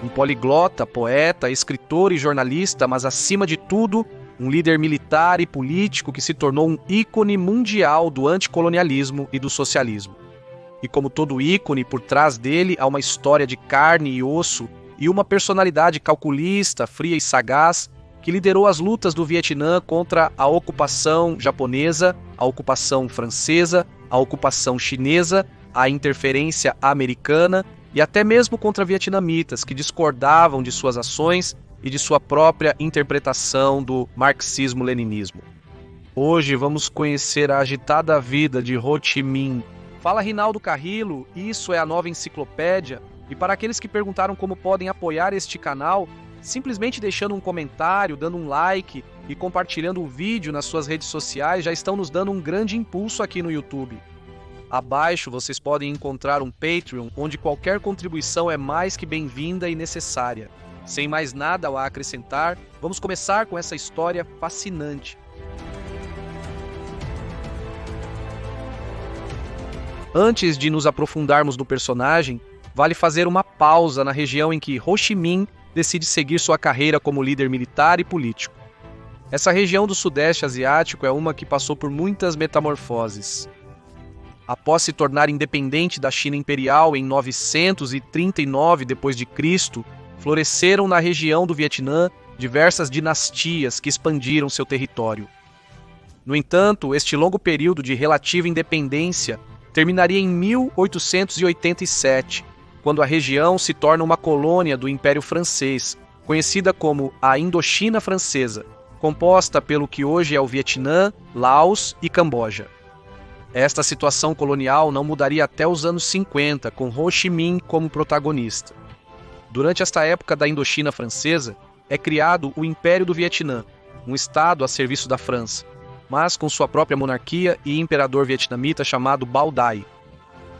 Um poliglota, poeta, escritor e jornalista, mas acima de tudo, um líder militar e político que se tornou um ícone mundial do anticolonialismo e do socialismo. E como todo ícone, por trás dele há uma história de carne e osso e uma personalidade calculista, fria e sagaz, que liderou as lutas do Vietnã contra a ocupação japonesa, a ocupação francesa, a ocupação chinesa, a interferência americana e até mesmo contra vietnamitas que discordavam de suas ações e de sua própria interpretação do marxismo-leninismo. Hoje vamos conhecer a agitada vida de Ho Chi Minh. Fala Rinaldo Carrillo, isso é a Nova Enciclopédia, e para aqueles que perguntaram como podem apoiar este canal, simplesmente deixando um comentário, dando um like e compartilhando o vídeo nas suas redes sociais já estão nos dando um grande impulso aqui no YouTube. Abaixo vocês podem encontrar um Patreon, onde qualquer contribuição é mais que bem-vinda e necessária. Sem mais nada a acrescentar, vamos começar com essa história fascinante. Antes de nos aprofundarmos no personagem, vale fazer uma pausa na região em que Ho Chi Minh decide seguir sua carreira como líder militar e político. Essa região do Sudeste Asiático é uma que passou por muitas metamorfoses. Após se tornar independente da China Imperial em 939 d.C., floresceram na região do Vietnã diversas dinastias que expandiram seu território. No entanto, este longo período de relativa independência terminaria em 1887, quando a região se torna uma colônia do Império Francês, conhecida como a Indochina Francesa, composta pelo que hoje é o Vietnã, Laos e Camboja. Esta situação colonial não mudaria até os anos 50, com Ho Chi Minh como protagonista. Durante esta época da Indochina Francesa, é criado o Império do Vietnã, um estado a serviço da França, mas com sua própria monarquia e imperador vietnamita chamado Bao Dai.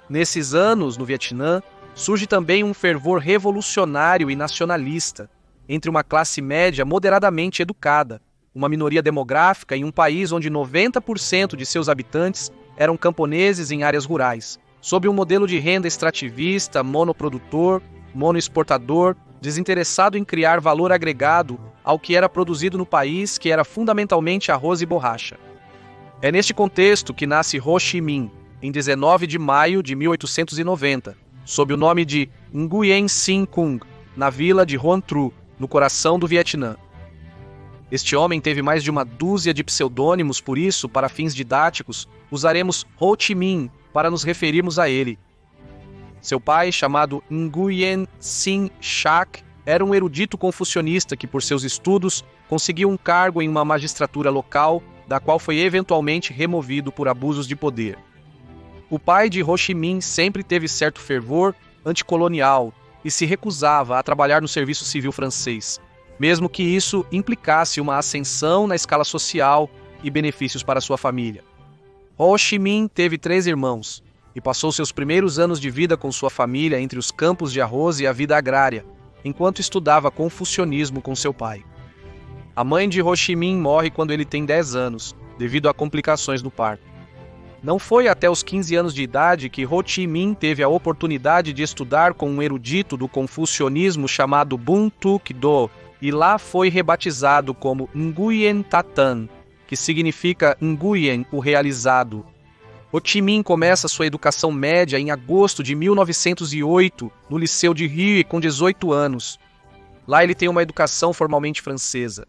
Nesses anos, no Vietnã, surge também um fervor revolucionário e nacionalista entre uma classe média moderadamente educada, uma minoria demográfica em um país onde 90% de seus habitantes eram camponeses em áreas rurais, sob um modelo de renda extrativista, monoprodutor, monoexportador, desinteressado em criar valor agregado ao que era produzido no país, que era fundamentalmente arroz e borracha. É neste contexto que nasce Ho Chi Minh, em 19 de maio de 1890, sob o nome de Nguyen Sinh Cung, na vila de Hoan Tru, no coração do Vietnã. Este homem teve mais de uma dúzia de pseudônimos, por isso, para fins didáticos, usaremos Ho Chi Minh para nos referirmos a ele. Seu pai, chamado Nguyen Sinh Shach, era um erudito confucionista que, por seus estudos, conseguiu um cargo em uma magistratura local, da qual foi eventualmente removido por abusos de poder. O pai de Ho Chi Minh sempre teve certo fervor anticolonial e se recusava a trabalhar no serviço civil francês, mesmo que isso implicasse uma ascensão na escala social e benefícios para sua família. Ho Chi Minh teve 3 irmãos e passou seus primeiros anos de vida com sua família entre os campos de arroz e a vida agrária, enquanto estudava confucionismo com seu pai. A mãe de Ho Chi Minh morre quando ele tem 10 anos, devido a complicações no parto. Não foi até os 15 anos de idade que Ho Chi Minh teve a oportunidade de estudar com um erudito do confucionismo chamado Bun Tuc Do, e lá foi rebatizado como Nguyen Ta Tan, que significa Nguyen, o realizado. Ho Chi Minh começa sua educação média em agosto de 1908, no Liceu de Hue, com 18 anos. Lá ele tem uma educação formalmente francesa.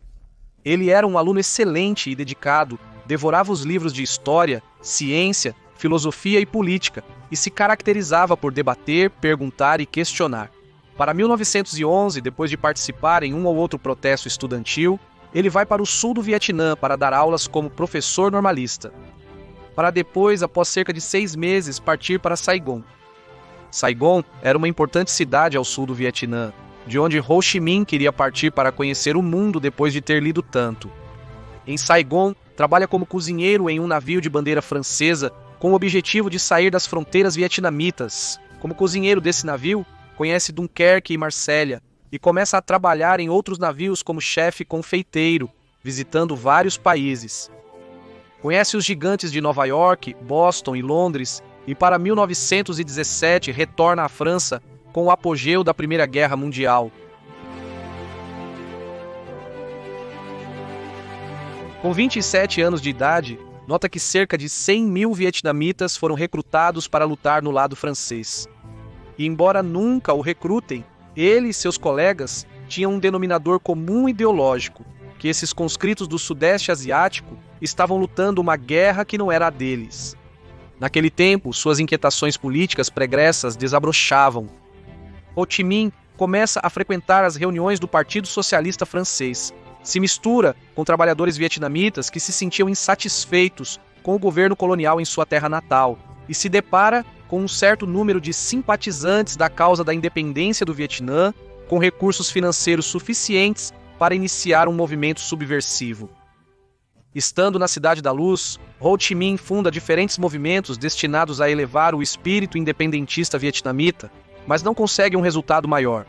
Ele era um aluno excelente e dedicado, devorava os livros de história, ciência, filosofia e política, e se caracterizava por debater, perguntar e questionar. Para 1911, depois de participar em um ou outro protesto estudantil, ele vai para o sul do Vietnã para dar aulas como professor normalista, para depois, após cerca de 6 meses, partir para Saigon. Saigon era uma importante cidade ao sul do Vietnã, de onde Ho Chi Minh queria partir para conhecer o mundo depois de ter lido tanto. Em Saigon, trabalha como cozinheiro em um navio de bandeira francesa com o objetivo de sair das fronteiras vietnamitas. Como cozinheiro desse navio, conhece Dunkerque e Marsella e começa a trabalhar em outros navios como chefe confeiteiro, visitando vários países. Conhece os gigantes de Nova York, Boston e Londres e para 1917 retorna à França com o apogeu da Primeira Guerra Mundial, Com 27 anos de idade, nota que cerca de 100 mil vietnamitas foram recrutados para lutar no lado francês. E embora nunca o recrutem, ele e seus colegas tinham um denominador comum ideológico, que esses conscritos do Sudeste Asiático estavam lutando uma guerra que não era a deles. Naquele tempo, suas inquietações políticas pregressas desabrochavam. Ho Chi Minh começa a frequentar as reuniões do Partido Socialista Francês, se mistura com trabalhadores vietnamitas que se sentiam insatisfeitos com o governo colonial em sua terra natal e se depara com um certo número de simpatizantes da causa da independência do Vietnã, com recursos financeiros suficientes para iniciar um movimento subversivo. Estando na Cidade da Luz, Ho Chi Minh funda diferentes movimentos destinados a elevar o espírito independentista vietnamita, mas não consegue um resultado maior.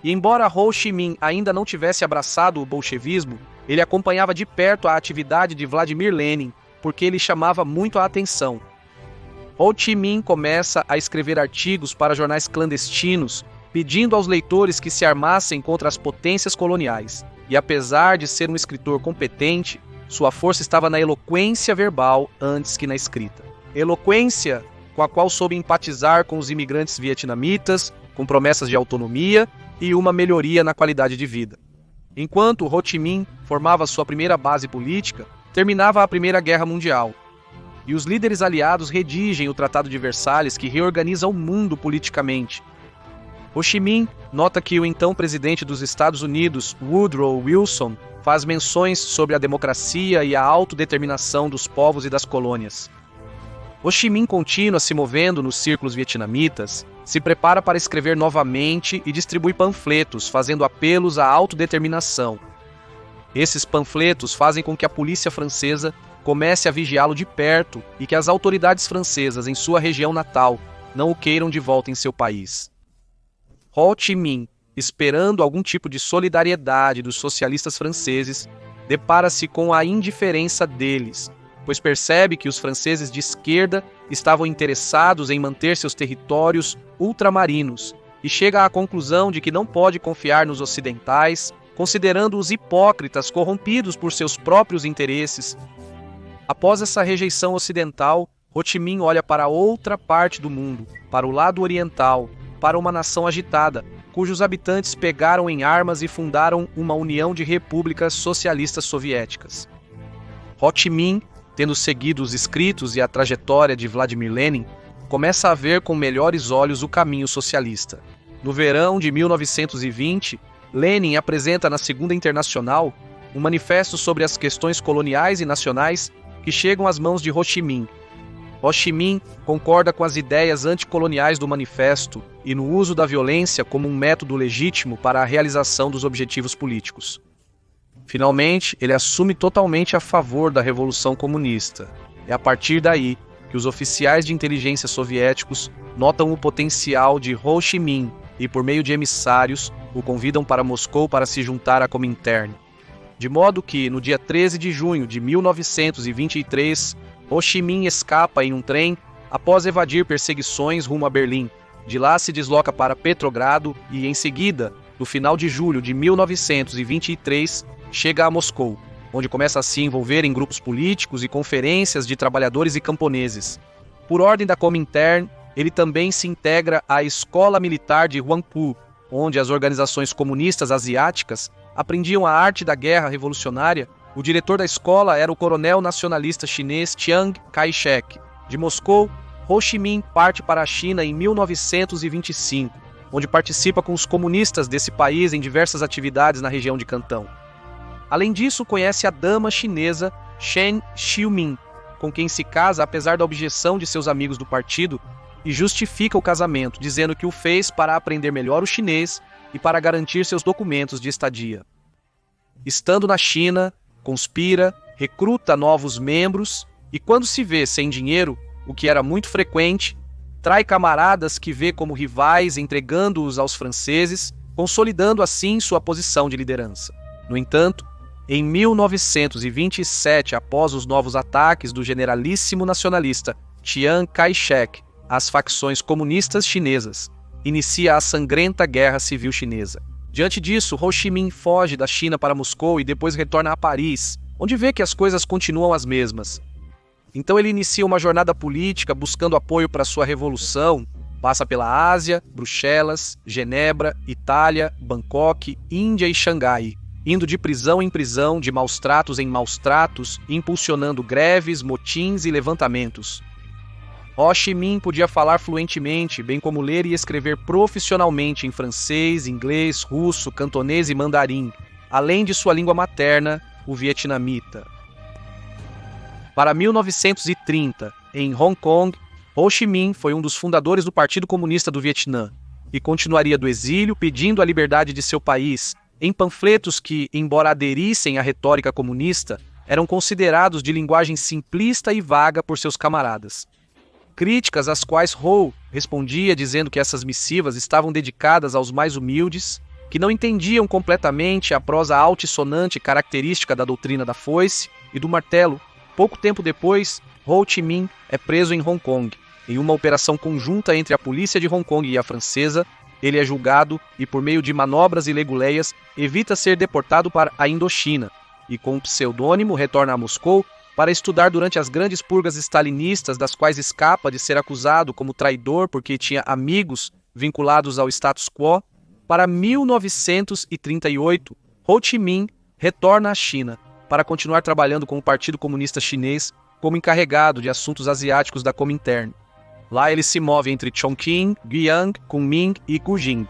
E embora Ho Chi Minh ainda não tivesse abraçado o bolchevismo, ele acompanhava de perto a atividade de Vladimir Lenin, porque ele chamava muito a atenção. Ho Chi Minh começa a escrever artigos para jornais clandestinos, pedindo aos leitores que se armassem contra as potências coloniais. E apesar de ser um escritor competente, sua força estava na eloquência verbal antes que na escrita. Eloquência com a qual soube empatizar com os imigrantes vietnamitas, com promessas de autonomia e uma melhoria na qualidade de vida. Enquanto Ho Chi Minh formava sua primeira base política, terminava a Primeira Guerra Mundial. E os líderes aliados redigem o Tratado de Versalhes, que reorganiza o mundo politicamente. Ho Chi Minh nota que o então presidente dos Estados Unidos, Woodrow Wilson, faz menções sobre a democracia e a autodeterminação dos povos e das colônias. Ho Chi Minh continua se movendo nos círculos vietnamitas, se prepara para escrever novamente e distribui panfletos, fazendo apelos à autodeterminação. Esses panfletos fazem com que a polícia francesa comece a vigiá-lo de perto e que as autoridades francesas em sua região natal não o queiram de volta em seu país. Ho Chi Minh, esperando algum tipo de solidariedade dos socialistas franceses, depara-se com a indiferença deles, pois percebe que os franceses de esquerda estavam interessados em manter seus territórios ultramarinos e chega à conclusão de que não pode confiar nos ocidentais, considerando-os hipócritas corrompidos por seus próprios interesses. Após essa rejeição ocidental, Ho Chi Minh olha para outra parte do mundo, para o lado oriental, para uma nação agitada, cujos habitantes pegaram em armas e fundaram uma união de repúblicas socialistas soviéticas. Ho Chi Minh, tendo seguido os escritos e a trajetória de Vladimir Lenin, começa a ver com melhores olhos o caminho socialista. No verão de 1920, Lenin apresenta na Segunda Internacional um manifesto sobre as questões coloniais e nacionais que chegam às mãos de Ho Chi Minh. Ho Chi Minh concorda com as ideias anticoloniais do manifesto e no uso da violência como um método legítimo para a realização dos objetivos políticos. Finalmente, ele assume totalmente a favor da Revolução Comunista. É a partir daí que os oficiais de inteligência soviéticos notam o potencial de Ho Chi Minh e, por meio de emissários, o convidam para Moscou para se juntar à Comintern. De modo que, no dia 13 de junho de 1923, Ho Chi Minh escapa em um trem após evadir perseguições rumo a Berlim. De lá se desloca para Petrogrado e, em seguida, no final de julho de 1923, chega a Moscou, onde começa a se envolver em grupos políticos e conferências de trabalhadores e camponeses. Por ordem da Comintern, ele também se integra à Escola Militar de Huangpu, onde as organizações comunistas asiáticas aprendiam a arte da guerra revolucionária. O diretor da escola era o coronel nacionalista chinês Chiang Kai-shek. De Moscou, Ho Chi Minh parte para a China em 1925, onde participa com os comunistas desse país em diversas atividades na região de Cantão. Além disso, conhece a dama chinesa Chen Xiuming, com quem se casa apesar da objeção de seus amigos do partido, e justifica o casamento, dizendo que o fez para aprender melhor o chinês e para garantir seus documentos de estadia. Estando na China, conspira, recruta novos membros e, quando se vê sem dinheiro, o que era muito frequente, trai camaradas que vê como rivais, entregando-os aos franceses, consolidando assim sua posição de liderança. No entanto, em 1927, após os novos ataques do generalíssimo nacionalista Chiang Kai-shek às facções comunistas chinesas, inicia a sangrenta Guerra Civil Chinesa. Diante disso, Ho Chi Minh foge da China para Moscou e depois retorna a Paris, onde vê que as coisas continuam as mesmas. Então ele inicia uma jornada política buscando apoio para sua revolução, passa pela Ásia, Bruxelas, Genebra, Itália, Bangkok, Índia e Xangai, indo de prisão em prisão, de maus tratos em maus tratos, impulsionando greves, motins e levantamentos. Ho Chi Minh podia falar fluentemente, bem como ler e escrever profissionalmente em francês, inglês, russo, cantonês e mandarim, além de sua língua materna, o vietnamita. Para 1930, em Hong Kong, Ho Chi Minh foi um dos fundadores do Partido Comunista do Vietnã e continuaria do exílio pedindo a liberdade de seu país, em panfletos que, embora aderissem à retórica comunista, eram considerados de linguagem simplista e vaga por seus camaradas. Críticas às quais Ho respondia dizendo que essas missivas estavam dedicadas aos mais humildes, que não entendiam completamente a prosa altissonante característica da doutrina da foice e do martelo. Pouco tempo depois, Ho Chi Minh é preso em Hong Kong. Em uma operação conjunta entre a polícia de Hong Kong e a francesa, ele é julgado e, por meio de manobras e leguleias, evita ser deportado para a Indochina e, com um pseudônimo, retorna a Moscou para estudar durante as grandes purgas stalinistas, das quais escapa de ser acusado como traidor porque tinha amigos vinculados ao status quo. Para 1938, Ho Chi Minh retorna à China para continuar trabalhando com o Partido Comunista Chinês como encarregado de assuntos asiáticos da Comintern. Lá ele se move entre Chongqing, Guiyang, Kunming e Kujing.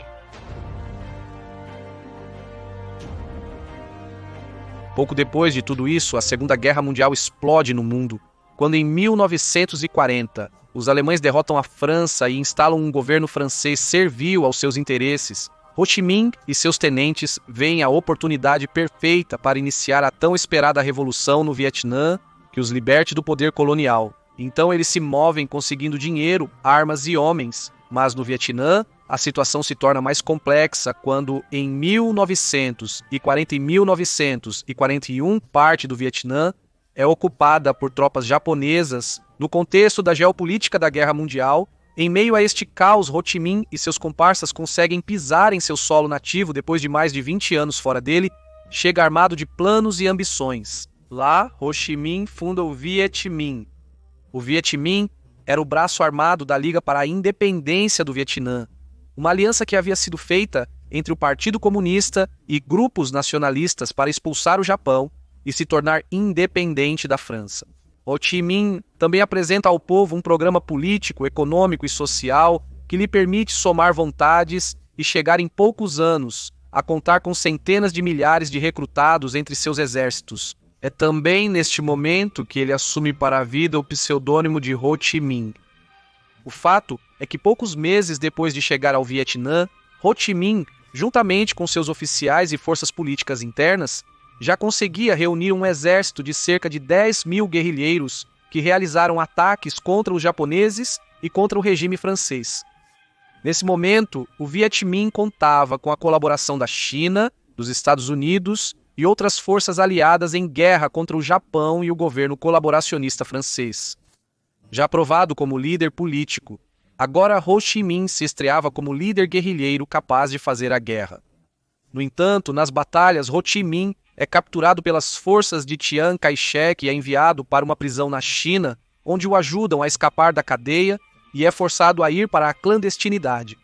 Pouco depois de tudo isso, a Segunda Guerra Mundial explode no mundo, quando em 1940 os alemães derrotam a França e instalam um governo francês servil aos seus interesses. Ho Chi Minh e seus tenentes veem a oportunidade perfeita para iniciar a tão esperada revolução no Vietnã que os liberte do poder colonial. Então eles se movem conseguindo dinheiro, armas e homens, mas no Vietnã a situação se torna mais complexa quando, em 1940 e 1941, parte do Vietnã é ocupada por tropas japonesas no contexto da geopolítica da Guerra Mundial. Em meio a este caos, Ho Chi Minh e seus comparsas conseguem pisar em seu solo nativo depois de mais de 20 anos fora dele, chega armado de planos e ambições. Lá, Ho Chi Minh funda o Viet Minh. O Viet Minh era o braço armado da Liga para a Independência do Vietnã, uma aliança que havia sido feita entre o Partido Comunista e grupos nacionalistas para expulsar o Japão e se tornar independente da França. Ho Chi Minh também apresenta ao povo um programa político, econômico e social que lhe permite somar vontades e chegar em poucos anos a contar com centenas de milhares de recrutados entre seus exércitos. É também neste momento que ele assume para a vida o pseudônimo de Ho Chi Minh. O fato é que poucos meses depois de chegar ao Vietnã, Ho Chi Minh, juntamente com seus oficiais e forças políticas internas, já conseguia reunir um exército de cerca de 10 mil guerrilheiros que realizaram ataques contra os japoneses e contra o regime francês. Nesse momento, o Viet Minh contava com a colaboração da China, dos Estados Unidos e outras forças aliadas em guerra contra o Japão e o governo colaboracionista francês. Já aprovado como líder político, agora Ho Chi Minh se estreava como líder guerrilheiro capaz de fazer a guerra. No entanto, nas batalhas, Ho Chi Minh é capturado pelas forças de Chiang Kai-shek e é enviado para uma prisão na China, onde o ajudam a escapar da cadeia e é forçado a ir para a clandestinidade.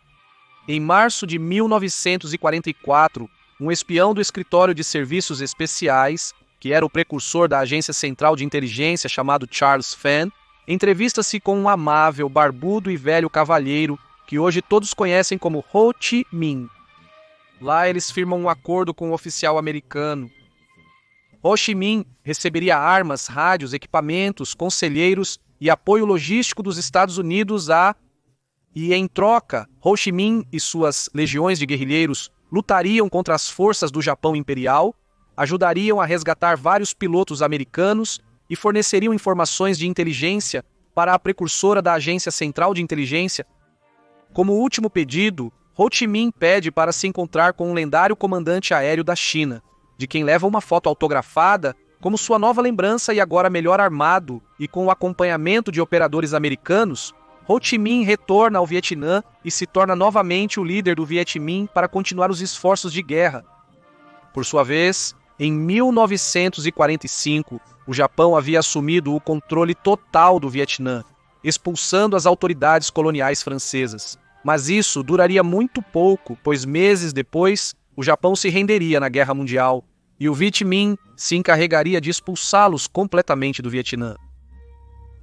Em março de 1944, um espião do Escritório de Serviços Especiais, que era o precursor da Agência Central de Inteligência chamado Charles Fan, entrevista-se com um amável, barbudo e velho cavalheiro que hoje todos conhecem como Ho Chi Minh. Lá eles firmam um acordo com um oficial americano. Ho Chi Minh receberia armas, rádios, equipamentos, conselheiros e apoio logístico dos Estados Unidos e, em troca, Ho Chi Minh e suas legiões de guerrilheiros lutariam contra as forças do Japão Imperial, ajudariam a resgatar vários pilotos americanos e forneceriam informações de inteligência para a precursora da Agência Central de Inteligência. Como último pedido, Ho Chi Minh pede para se encontrar com um lendário comandante aéreo da China, de quem leva uma foto autografada como sua nova lembrança e agora melhor armado e com o acompanhamento de operadores americanos. Ho Chi Minh retorna ao Vietnã e se torna novamente o líder do Viet Minh para continuar os esforços de guerra. Por sua vez, Em 1945, o Japão havia assumido o controle total do Vietnã, expulsando as autoridades coloniais francesas. Mas isso duraria muito pouco, pois meses depois, o Japão se renderia na Guerra Mundial e o Viet Minh se encarregaria de expulsá-los completamente do Vietnã.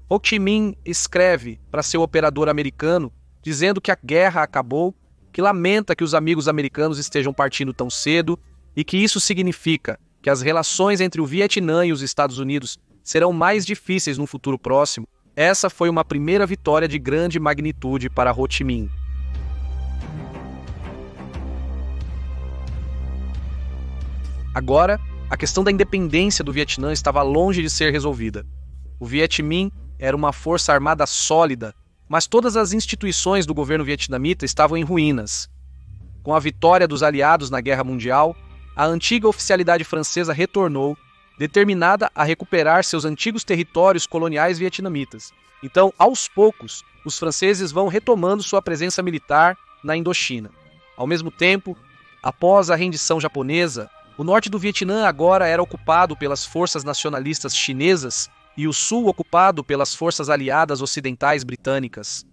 Ho Chi Minh escreve para seu operador americano, dizendo que a guerra acabou, que lamenta que os amigos americanos estejam partindo tão cedo e que isso significa que as relações entre o Vietnã e os Estados Unidos serão mais difíceis no futuro próximo. Essa foi uma primeira vitória de grande magnitude para Ho Chi Minh. Agora, a questão da independência do Vietnã estava longe de ser resolvida. O Viet Minh era uma força armada sólida, mas todas as instituições do governo vietnamita estavam em ruínas. Com a vitória dos aliados na Guerra Mundial, a antiga oficialidade francesa retornou, determinada a recuperar seus antigos territórios coloniais vietnamitas. Então, aos poucos, os franceses vão retomando sua presença militar na Indochina. Ao mesmo tempo, após a rendição japonesa, o norte do Vietnã agora era ocupado pelas forças nacionalistas chinesas e o sul ocupado pelas forças aliadas ocidentais britânicas.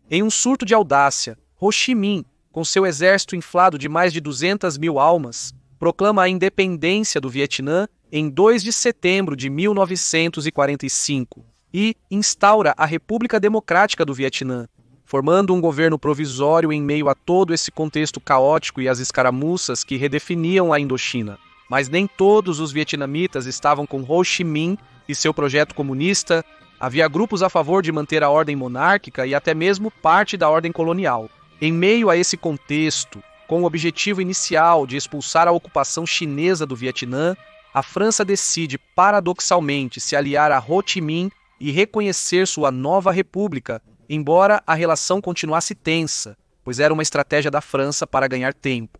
Em um surto de audácia, Ho Chi Minh, com seu exército inflado de mais de 200 mil almas, proclama a independência do Vietnã em 2 de setembro de 1945 e instaura a República Democrática do Vietnã, formando um governo provisório em meio a todo esse contexto caótico e as escaramuças que redefiniam a Indochina. Mas nem todos os vietnamitas estavam com Ho Chi Minh e seu projeto comunista. Havia grupos a favor de manter a ordem monárquica e até mesmo parte da ordem colonial. Em meio a esse contexto, com o objetivo inicial de expulsar a ocupação chinesa do Vietnã, a França decide paradoxalmente se aliar a Ho Chi Minh e reconhecer sua nova república, embora a relação continuasse tensa, pois era uma estratégia da França para ganhar tempo.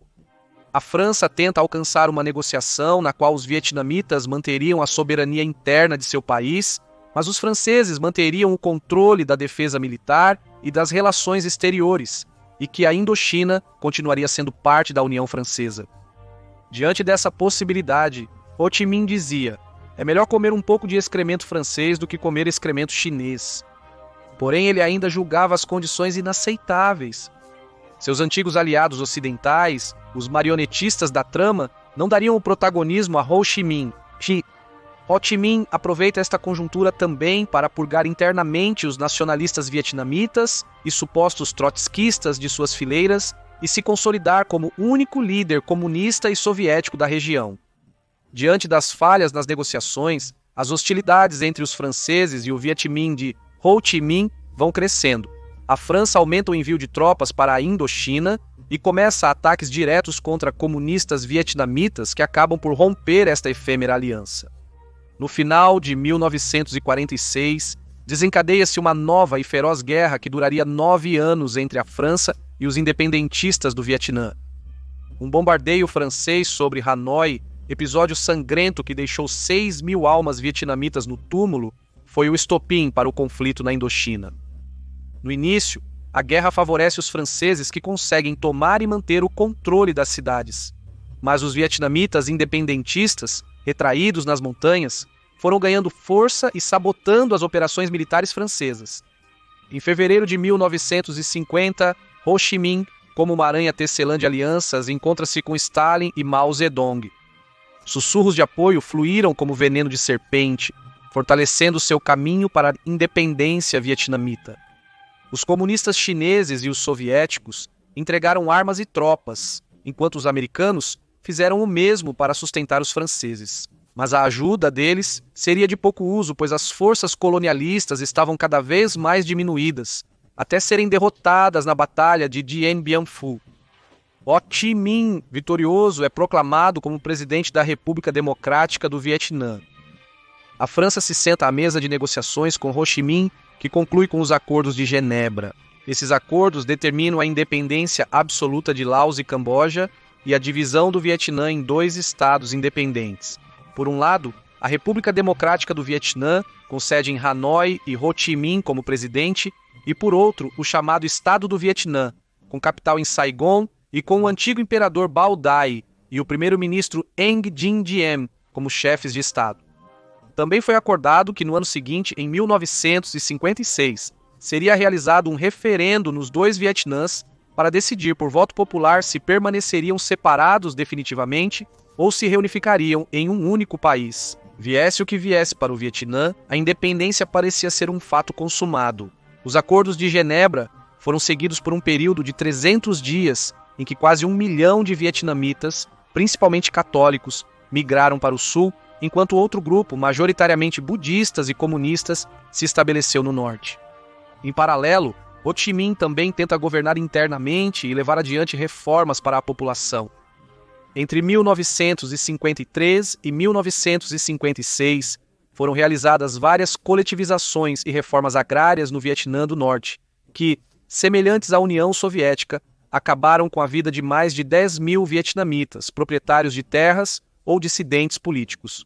A França tenta alcançar uma negociação na qual os vietnamitas manteriam a soberania interna de seu país, mas os franceses manteriam o controle da defesa militar e das relações exteriores, e que a Indochina continuaria sendo parte da União Francesa. Diante dessa possibilidade, Ho Chi Minh dizia: é melhor comer um pouco de excremento francês do que comer excremento chinês. Porém, ele ainda julgava as condições inaceitáveis. Seus antigos aliados ocidentais, os marionetistas da trama, não dariam o protagonismo a Ho Chi Minh. Ho Chi Minh aproveita esta conjuntura também para purgar internamente os nacionalistas vietnamitas e supostos trotskistas de suas fileiras e se consolidar como único líder comunista e soviético da região. Diante das falhas nas negociações, as hostilidades entre os franceses e o Viet Minh de Ho Chi Minh vão crescendo. A França aumenta o envio de tropas para a Indochina e começa ataques diretos contra comunistas vietnamitas que acabam por romper esta efêmera aliança. No final de 1946, desencadeia-se uma nova e feroz guerra que duraria 9 anos entre a França e os independentistas do Vietnã. Um bombardeio francês sobre Hanoi, episódio sangrento que deixou 6 mil almas vietnamitas no túmulo, foi o estopim para o conflito na Indochina. No início, a guerra favorece os franceses que conseguem tomar e manter o controle das cidades. Mas os vietnamitas independentistas, retraídos nas montanhas, foram ganhando força e sabotando as operações militares francesas. Em fevereiro de 1950, Ho Chi Minh, como uma aranha tecelã de alianças, encontra-se com Stalin e Mao Zedong. Sussurros de apoio fluíram como veneno de serpente, fortalecendo seu caminho para a independência vietnamita. Os comunistas chineses e os soviéticos entregaram armas e tropas, enquanto os americanos fizeram o mesmo para sustentar os franceses. Mas a ajuda deles seria de pouco uso, pois as forças colonialistas estavam cada vez mais diminuídas, até serem derrotadas na Batalha de Dien Bien Phu. Ho Chi Minh, vitorioso, é proclamado como presidente da República Democrática do Vietnã. A França se senta à mesa de negociações com Ho Chi Minh, que conclui com os Acordos de Genebra. Esses acordos determinam a independência absoluta de Laos e Camboja e a divisão do Vietnã em 2 estados independentes. Por um lado, a República Democrática do Vietnã, com sede em Hanoi e Ho Chi Minh como presidente, e por outro, o chamado Estado do Vietnã, com capital em Saigon e com o antigo imperador Bao Dai e o primeiro-ministro Eng Jin Diem como chefes de Estado. Também foi acordado que no ano seguinte, em 1956, seria realizado um referendo nos dois Vietnãs para decidir por voto popular se permaneceriam separados definitivamente ou se reunificariam em um único país. Viesse o que viesse para o Vietnã, a independência parecia ser um fato consumado. Os acordos de Genebra foram seguidos por um período de 300 dias em que quase 1 milhão de vietnamitas, principalmente católicos, migraram para o sul, enquanto outro grupo, majoritariamente budistas e comunistas, se estabeleceu no norte. Em paralelo, Ho Chi Minh também tenta governar internamente e levar adiante reformas para a população. Entre 1953 e 1956, foram realizadas várias coletivizações e reformas agrárias no Vietnã do Norte, que, semelhantes à União Soviética, acabaram com a vida de mais de 10 mil vietnamitas, proprietários de terras ou dissidentes políticos.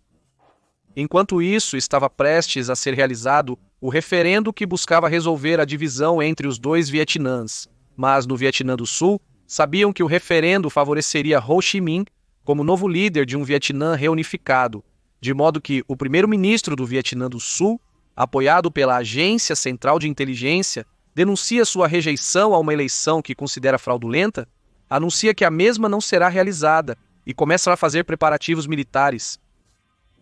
Enquanto isso estava prestes a ser realizado o referendo que buscava resolver a divisão entre os dois Vietnãs, mas no Vietnã do Sul, sabiam que o referendo favoreceria Ho Chi Minh como novo líder de um Vietnã reunificado, de modo que o primeiro-ministro do Vietnã do Sul, apoiado pela Agência Central de Inteligência, denuncia sua rejeição a uma eleição que considera fraudulenta, anuncia que a mesma não será realizada e começa a fazer preparativos militares.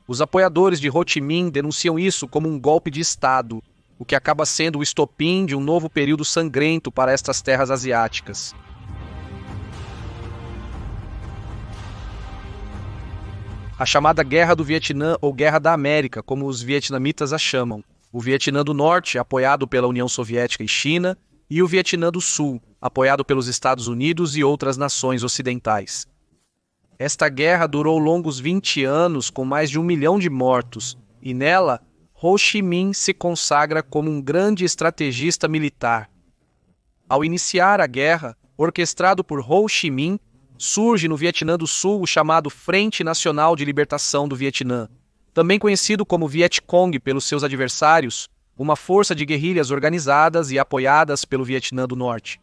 Os apoiadores de Ho Chi Minh denunciam isso como um golpe de Estado, o que acaba sendo o estopim de um novo período sangrento para estas terras asiáticas. A chamada Guerra do Vietnã ou Guerra da América, como os vietnamitas a chamam. O Vietnã do Norte, apoiado pela União Soviética e China, e o Vietnã do Sul, apoiado pelos Estados Unidos e outras nações ocidentais. Esta guerra durou longos 20 anos, com mais de 1 milhão de mortos, e nela, Ho Chi Minh se consagra como um grande estrategista militar. Ao iniciar a guerra, orquestrado por Ho Chi Minh, surge no Vietnã do Sul o chamado Frente Nacional de Libertação do Vietnã, também conhecido como Vietcong pelos seus adversários, uma força de guerrilhas organizadas e apoiadas pelo Vietnã do Norte.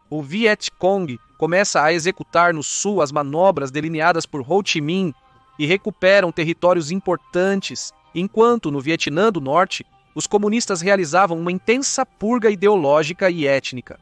O Vietcong começa a executar no sul as manobras delineadas por Ho Chi Minh e recuperam territórios importantes, enquanto no Vietnã do Norte, os comunistas realizavam uma intensa purga ideológica e étnica.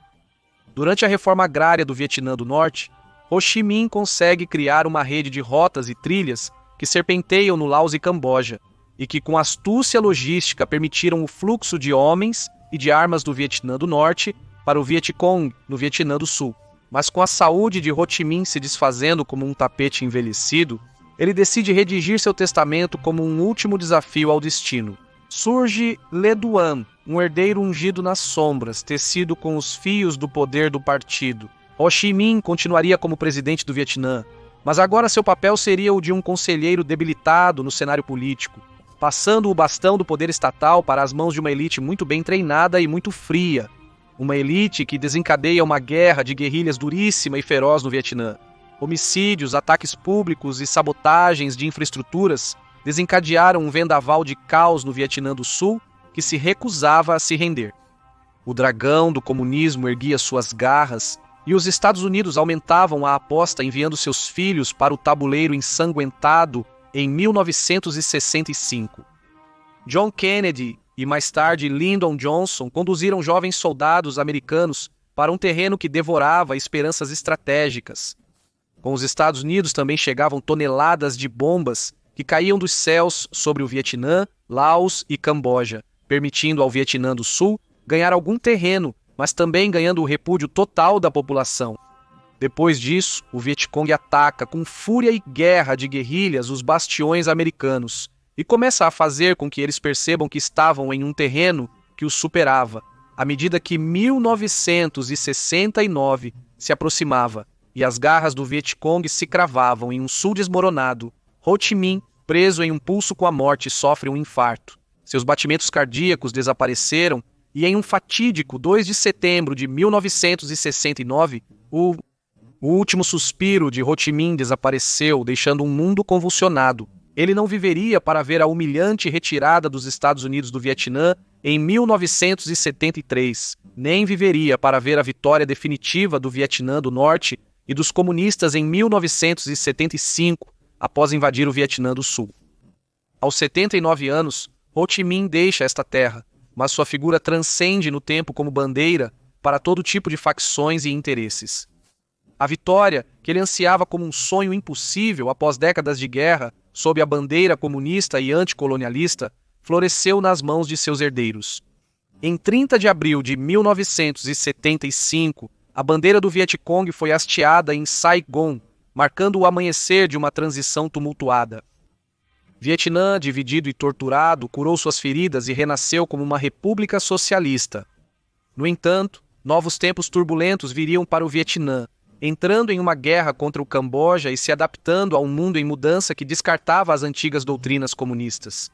Durante a reforma agrária do Vietnã do Norte, Ho Chi Minh consegue criar uma rede de rotas e trilhas que serpenteiam no Laos e Camboja, e que com astúcia logística permitiram o fluxo de homens e de armas do Vietnã do Norte para o Vietcong, no Vietnã do Sul. Mas com a saúde de Ho Chi Minh se desfazendo como um tapete envelhecido, ele decide redigir seu testamento como um último desafio ao destino. Surge Le Duan, um herdeiro ungido nas sombras, tecido com os fios do poder do partido. Ho Chi Minh continuaria como presidente do Vietnã, mas agora seu papel seria o de um conselheiro debilitado no cenário político, passando o bastão do poder estatal para as mãos de uma elite muito bem treinada e muito fria, uma elite que desencadeia uma guerra de guerrilhas duríssima e feroz no Vietnã. Homicídios, ataques públicos e sabotagens de infraestruturas desencadearam um vendaval de caos no Vietnã do Sul que se recusava a se render. O dragão do comunismo erguia suas garras e os Estados Unidos aumentavam a aposta enviando seus filhos para o tabuleiro ensanguentado em 1965. John Kennedy e mais tarde Lyndon Johnson conduziram jovens soldados americanos para um terreno que devorava esperanças estratégicas. Com os Estados Unidos também chegavam toneladas de bombas que caíam dos céus sobre o Vietnã, Laos e Camboja, permitindo ao Vietnã do Sul ganhar algum terreno, mas também ganhando o repúdio total da população. Depois disso, o Vietcong ataca com fúria e guerra de guerrilhas os bastiões americanos e começa a fazer com que eles percebam que estavam em um terreno que os superava, à medida que 1969 se aproximava e as garras do Vietcong se cravavam em um sul desmoronado. Ho Chi Minh, preso em um pulso com a morte, sofre um infarto. Seus batimentos cardíacos desapareceram e em um fatídico 2 de setembro de 1969, o último suspiro de Ho Chi Minh desapareceu, deixando um mundo convulsionado. Ele não viveria para ver a humilhante retirada dos Estados Unidos do Vietnã em 1973, nem viveria para ver a vitória definitiva do Vietnã do Norte e dos comunistas em 1975, após invadir o Vietnã do Sul. Aos 79 anos, Ho Chi Minh deixa esta terra, mas sua figura transcende no tempo como bandeira para todo tipo de facções e interesses. A vitória, que ele ansiava como um sonho impossível após décadas de guerra, sob a bandeira comunista e anticolonialista, floresceu nas mãos de seus herdeiros. Em 30 de abril de 1975, a bandeira do Vietcong foi hasteada em Saigon, marcando o amanhecer de uma transição tumultuada. Vietnã, dividido e torturado, curou suas feridas e renasceu como uma república socialista. No entanto, novos tempos turbulentos viriam para o Vietnã, entrando em uma guerra contra o Camboja e se adaptando a um mundo em mudança que descartava as antigas doutrinas comunistas.